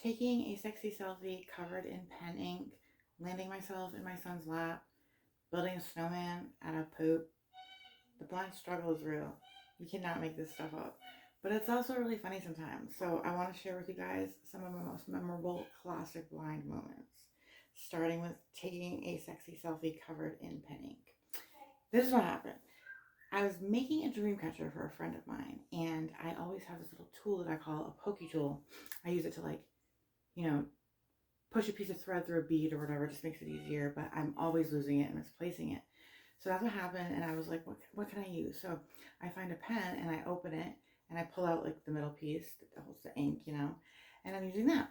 taking a sexy selfie covered in pen ink, landing myself in my son's lap, building a snowman out of poop. The blind struggle is real. You cannot make this stuff up. But it's also really funny sometimes. So I want to share with you guys some of my most memorable classic blind moments. Starting with taking a sexy selfie covered in pen ink. This is what happened. I was making a dream catcher for a friend of mine, and I always have this little tool that I call a pokey tool. I use it to, like, you know, push a piece of thread through a bead or whatever, it just makes it easier, but I'm always losing it and misplacing it. So that's what happened, and I was like, what can I use? So I find a pen and I open it and I pull out like the middle piece that holds the ink, and I'm using that.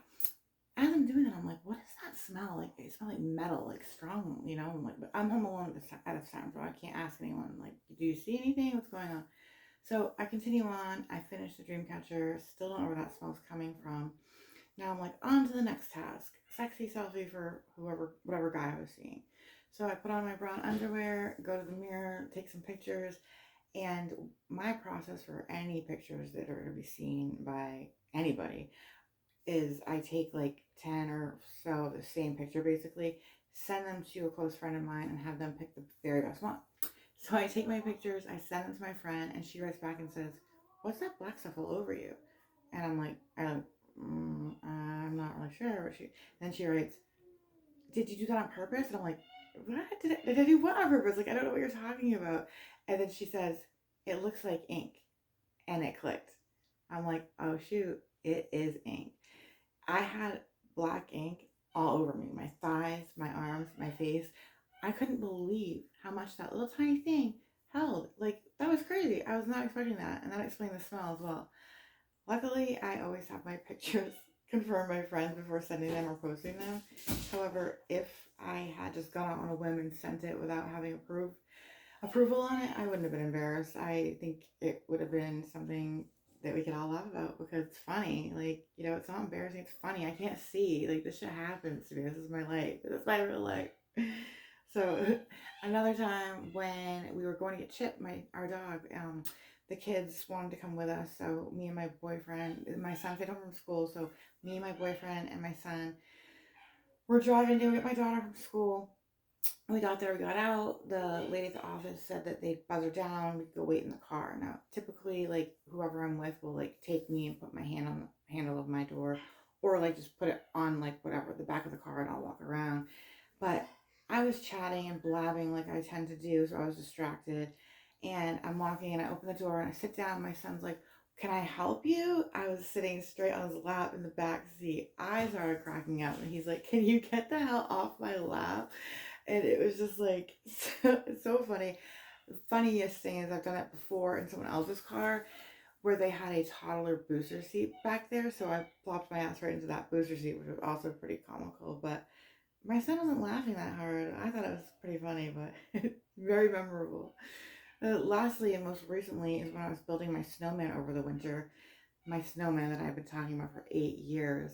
As I'm doing that, I'm like, what does that smell like? It smells like metal, like strong, I'm like, but I'm home alone at this time, so I can't ask anyone, like, do you see anything? What's going on? So I continue on. I finish the dream catcher. Still don't know where that smell's coming from. Now I'm like, on to the next task. Sexy selfie for whatever guy I was seeing. So I put on my brown underwear, go to the mirror, take some pictures, and my process for any pictures that are going to be seen by anybody is I take like 10 or so of the same picture basically, send them to a close friend of mine, and have them pick the very best one. So I take my pictures, I send them to my friend, and she writes back and says, "What's that black stuff all over you?" And I'm like, I'm not really sure. Then she writes, "Did you do that on purpose?" And I'm like, "What? Did I do what on purpose? Like, I don't know what you're talking about." And then she says, "It looks like ink." And it clicked. I'm like, "Oh, shoot, it is ink." I had black ink all over me, my thighs, my arms, my face. I couldn't believe how much that little tiny thing held. Like, that was crazy. I was not expecting that. And that explained the smell as well. Luckily, I always have my pictures confirmed by friends before sending them or posting them. However, if I had just gone out on a whim and sent it without having approval on it, I wouldn't have been embarrassed. I think it would have been something that we could all laugh about because it's funny. Like, it's not embarrassing, it's funny. I can't see. Like, this shit happens to me. This is my life. This is my real life. So another time when we were going to get Chip, our dog, the kids wanted to come with us. So me and my boyfriend, my son stayed home from school. So me and my boyfriend and my son were driving to get my daughter from school. We got there, we got out. The lady at the office said that they'd buzz her down. We could go wait in the car. Now, typically, like, whoever I'm with will, like, take me and put my hand on the handle of my door, or, like, just put it on, like, whatever, the back of the car, and I'll walk around. But I was chatting and blabbing like I tend to do, so I was distracted. And I'm walking and I open the door and I sit down. And my son's like, "Can I help you?" I was sitting straight on his lap in the back seat. I started cracking up and he's like, "Can you get the hell off my lap?" And it was just like, so funny. The funniest thing is I've done it before in someone else's car where they had a toddler booster seat back there. So I plopped my ass right into that booster seat, which was also pretty comical. But my son wasn't laughing that hard. I thought it was pretty funny, but very memorable. Lastly, and most recently, is when I was building my snowman over the winter. My snowman that I've been talking about for 8 years.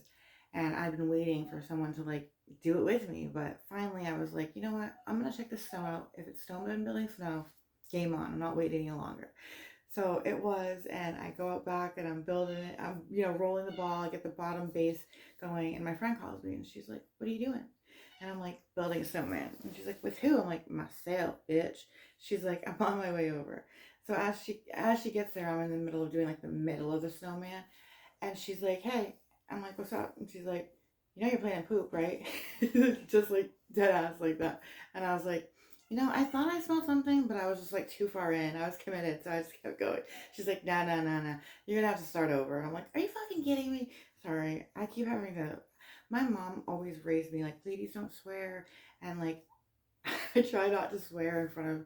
And I've been waiting for someone to, like, do it with me. But finally, I was like, you know what? I'm going to check this snow out. If it's snowman building snow, game on. I'm not waiting any longer. So it was, and I go out back and I'm building it. I'm, rolling the ball. I get the bottom base going, and my friend calls me and she's like, "What are you doing?" And I'm like, "Building a snowman." And she's like, "With who?" I'm like, "Myself, bitch." She's like, "I'm on my way over." So as she gets there, I'm in the middle of doing, like, the middle of the snowman, and she's like, "Hey." I'm like, "What's up?" And she's like, "You're playing poop, right?" Just like dead ass like that. And I was like, "I thought I smelled something, but I was just, like, too far in. I was committed, so I just kept going." She's like, "Nah, nah, nah, nah. You're gonna have to start over." And I'm like, "Are you fucking kidding me?" Sorry. I keep having to. My mom always raised me like, ladies don't swear. And, like, I try not to swear in front of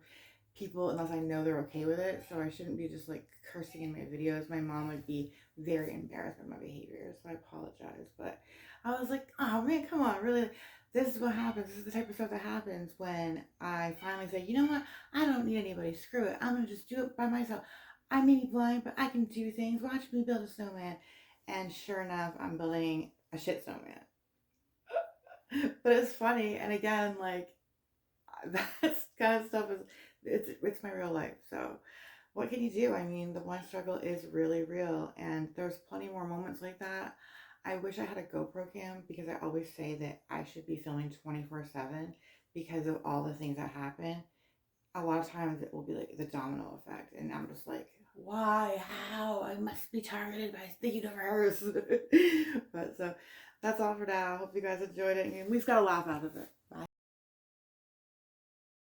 people unless I know they're okay with it. So I shouldn't be just, like, cursing in my videos. My mom would be very embarrassed by my behavior. So I apologize. But I was like, oh man, come on, really? This is what happens. This is the type of stuff that happens when I finally say, you know what? I don't need anybody. Screw it. I'm going to just do it by myself. I may be blind, but I can do things. Watch me build a snowman. And sure enough, I'm building a shit snowman. But it's funny. And again, like, that kind of stuff is, it's my real life. So what can you do? I mean, the blind struggle is really real, and there's plenty more moments like that. I wish I had a GoPro cam because I always say that I should be filming 24/7 because of all the things that happen. A lot of times it will be like the domino effect, and I'm just like, why? How? I must be targeted by the universe. But so that's all for now. I hope you guys enjoyed it and we just got a laugh out of it. Bye.